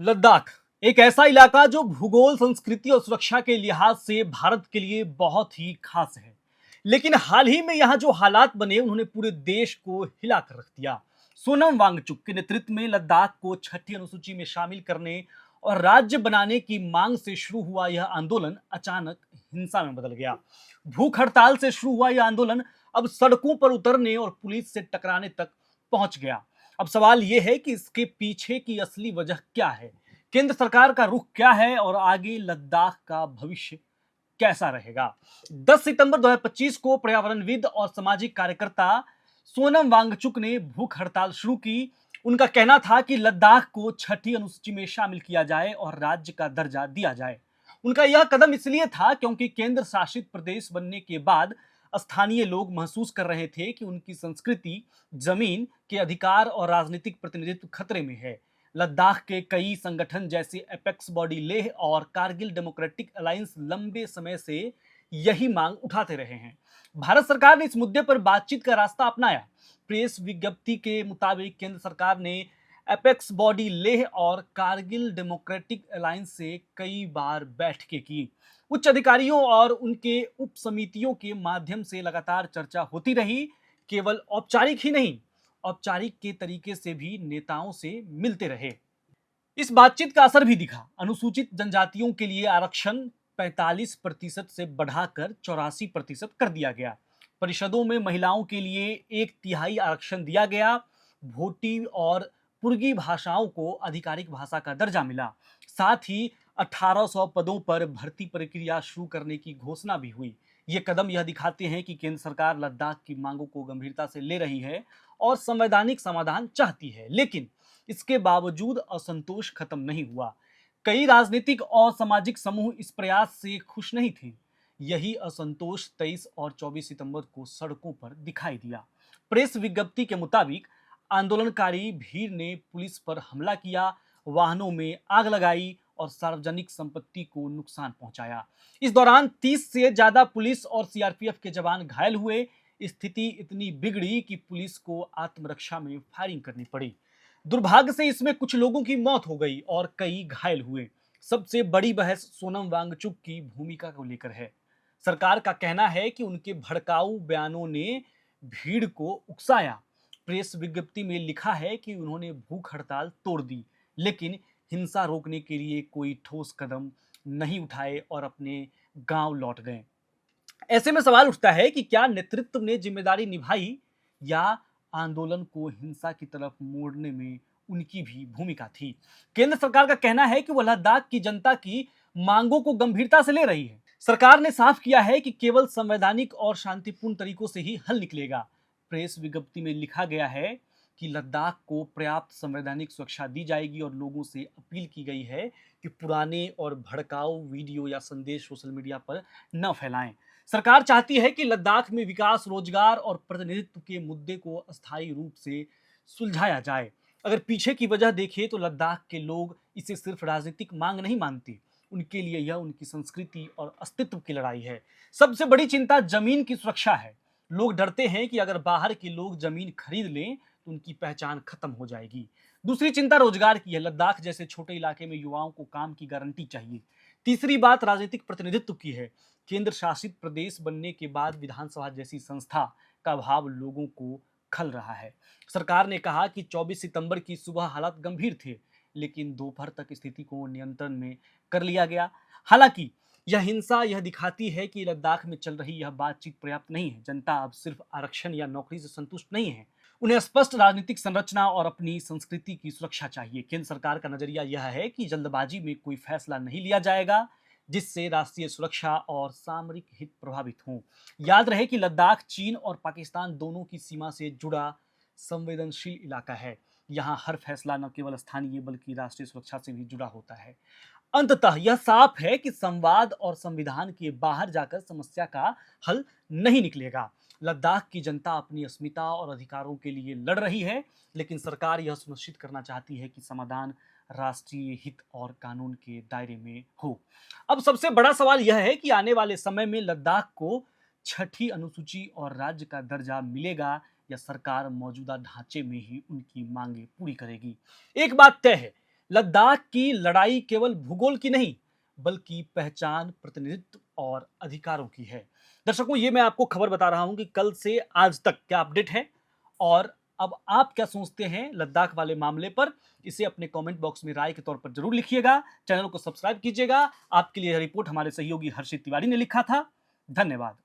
लद्दाख एक ऐसा इलाका जो भूगोल, संस्कृति और सुरक्षा के लिहाज से भारत के लिए बहुत ही खास है। लेकिन हाल ही में यहाँ जो हालात बने उन्होंने पूरे देश को हिला कर रख दिया। सोनम वांगचुक के नेतृत्व में लद्दाख को छठी अनुसूची में शामिल करने और राज्य बनाने की मांग से शुरू हुआ यह आंदोलन अचानक हिंसा में बदल गया। भूख हड़ताल से शुरू हुआ यह आंदोलन अब सड़कों पर उतरने और पुलिस से टकराने तक पहुंच गया। अब सवाल यह है कि इसके पीछे की असली वजह क्या है, केंद्र सरकार का रुख क्या है और आगे लद्दाख का भविष्य कैसा रहेगा। 10 सितंबर 2025 को पर्यावरणविद और सामाजिक कार्यकर्ता सोनम वांगचुक ने भूख हड़ताल शुरू की। उनका कहना था कि लद्दाख को छठी अनुसूची में शामिल किया जाए और राज्य का दर्जा दिया जाए। उनका यह कदम इसलिए था क्योंकि केंद्र शासित प्रदेश बनने के बाद स्थानीय लोग महसूस कर रहे थे कि उनकी संस्कृति, जमीन के अधिकार और राजनीतिक प्रतिनिधित्व खतरे में है। लद्दाख के कई संगठन जैसे एपेक्स बॉडी लेह और कारगिल डेमोक्रेटिक अलायंस लंबे समय से यही मांग उठाते रहे हैं। भारत सरकार ने इस मुद्दे पर बातचीत का रास्ता अपनाया। प्रेस विज्ञप्ति के मुताबिक केंद्र सरकार ने एपेक्स बॉडी लेह और कारगिल डेमोक्रेटिक अलायंस से कई बार बैठकें की। उच्च अधिकारियों और उनके उप समितियों के माध्यम से लगातार चर्चा होती रही। केवल औपचारिक ही नहीं, औपचारिक के तरीके से भी नेताओं से मिलते रहे। इस बातचीत का असर भी दिखा। अनुसूचित जनजातियों के लिए आरक्षण 45% से बढ़ाकर 84% कर दिया गया। परिषदों में महिलाओं के लिए 1/3 आरक्षण दिया गया। भोटी और पुर्गी भाषाओं को आधिकारिक भाषा का दर्जा मिला। साथ ही 1800 पदों पर भर्ती प्रक्रिया शुरू करने की घोषणा भी हुई। ये कदम यह दिखाते हैं कि केंद्र सरकार लद्दाख की मांगों को गंभीरता से ले रही है और संवैधानिक समाधान चाहती है। लेकिन इसके बावजूद असंतोष खत्म नहीं हुआ। कई राजनीतिक और सामाजिक समूह इस प्रयास से खुश नहीं थे। यही असंतोष 23 और 24 सितंबर को सड़कों पर दिखाई दिया। प्रेस विज्ञप्ति के मुताबिक आंदोलनकारी भीड़ ने पुलिस पर हमला किया, वाहनों में आग लगाई और सार्वजनिक संपत्ति को नुकसान पहुंचाया। इस दौरान 30 से ज्यादा पुलिस और सीआरपीएफ के जवान घायल हुए। स्थिति इतनी बिगड़ी कि पुलिस को आत्मरक्षा में फायरिंग करनी पड़ी। दुर्भाग्य से इसमें कुछ लोगों की मौत हो गई और कई घायल हुए। सबसे बड़ी बहस सोनम वांगचुक की भूमिका को लेकर है। सरकार का कहना है कि उनके भड़काऊ बयानों ने भीड़ को उकसाया। प्रेस विज्ञप्ति में लिखा है कि उन्होंने भूख हड़ताल तोड़ दी, लेकिन हिंसा रोकने के लिए कोई ठोस कदम नहीं उठाए और अपने गांव लौट गए। ऐसे में सवाल उठता है कि क्या नेतृत्व ने जिम्मेदारी निभाई या आंदोलन को हिंसा की तरफ मोड़ने में उनकी भी भूमिका थी। केंद्र सरकार का कहना है कि वह लद्दाख की जनता की मांगों को गंभीरता से ले रही है। सरकार ने साफ किया है कि केवल संवैधानिक और शांतिपूर्ण तरीकों से ही हल निकलेगा। प्रेस विज्ञप्ति में लिखा गया है कि लद्दाख को पर्याप्त संवैधानिक सुरक्षा दी जाएगी और लोगों से अपील की गई है कि पुराने और भड़काऊ वीडियो या संदेश सोशल मीडिया पर न फैलाएं। सरकार चाहती है कि लद्दाख में विकास, रोजगार और प्रतिनिधित्व के मुद्दे को अस्थायी रूप से सुलझाया जाए। अगर पीछे की वजह देखें तो लद्दाख के लोग इसे सिर्फ राजनीतिक मांग नहीं मानते। उनके लिए यह उनकी संस्कृति और अस्तित्व की लड़ाई है। सबसे बड़ी चिंता जमीन की सुरक्षा है। लोग डरते हैं कि अगर बाहर के लोग जमीन खरीद लें तो उनकी पहचान खत्म हो जाएगी। दूसरी चिंता रोजगार की है। लद्दाख जैसे छोटे इलाके में युवाओं को काम की गारंटी चाहिए। तीसरी बात राजनीतिक प्रतिनिधित्व की है। केंद्र शासित प्रदेश बनने के बाद विधानसभा जैसी संस्था का भाव लोगों को खल रहा है। सरकार ने कहा कि 24 सितंबर की सुबह हालात गंभीर थे, लेकिन दोपहर तक स्थिति को नियंत्रण में कर लिया गया। हालांकि यह हिंसा यह दिखाती है कि लद्दाख में चल रही यह बातचीत पर्याप्त नहीं है। जनता अब सिर्फ आरक्षण या नौकरी से संतुष्ट नहीं है। उन्हें स्पष्ट राजनीतिक संरचना और अपनी संस्कृति की सुरक्षा चाहिए। केंद्र सरकार का नजरिया यह है कि जल्दबाजी में कोई फैसला नहीं लिया जाएगा जिससे राष्ट्रीय सुरक्षा और सामरिक हित प्रभावित हों। याद रहे कि लद्दाख चीन और पाकिस्तान दोनों की सीमा से जुड़ा संवेदनशील इलाका है। यहाँ हर फैसला न केवल स्थानीय बल्कि राष्ट्रीय सुरक्षा से भी जुड़ा होता है। अंततः यह साफ है कि संवाद और संविधान के बाहर जाकर समस्या का हल नहीं निकलेगा। लद्दाख की जनता अपनी अस्मिता और अधिकारों के लिए लड़ रही है, लेकिन सरकार यह सुनिश्चित करना चाहती है कि समाधान राष्ट्रीय हित और कानून के दायरे में हो। अब सबसे बड़ा सवाल यह है कि आने वाले समय में लद्दाख को छठी अनुसूची और राज्य का दर्जा मिलेगा या सरकार मौजूदा ढांचे में ही उनकी मांगे पूरी करेगी। एक बात तय है, लद्दाख की लड़ाई केवल भूगोल की नहीं, बल्कि पहचान, प्रतिनिधित्व और अधिकारों की है। दर्शकों, ये मैं आपको खबर बता रहा हूं कि कल से आज तक क्या अपडेट है और अब आप क्या सोचते हैं लद्दाख वाले मामले पर। इसे अपने कमेंट बॉक्स में राय के तौर पर जरूर लिखिएगा। चैनल को सब्सक्राइब कीजिएगा। आपके लिए यह रिपोर्ट हमारे सहयोगी हर्षित तिवारी ने लिखा था। धन्यवाद।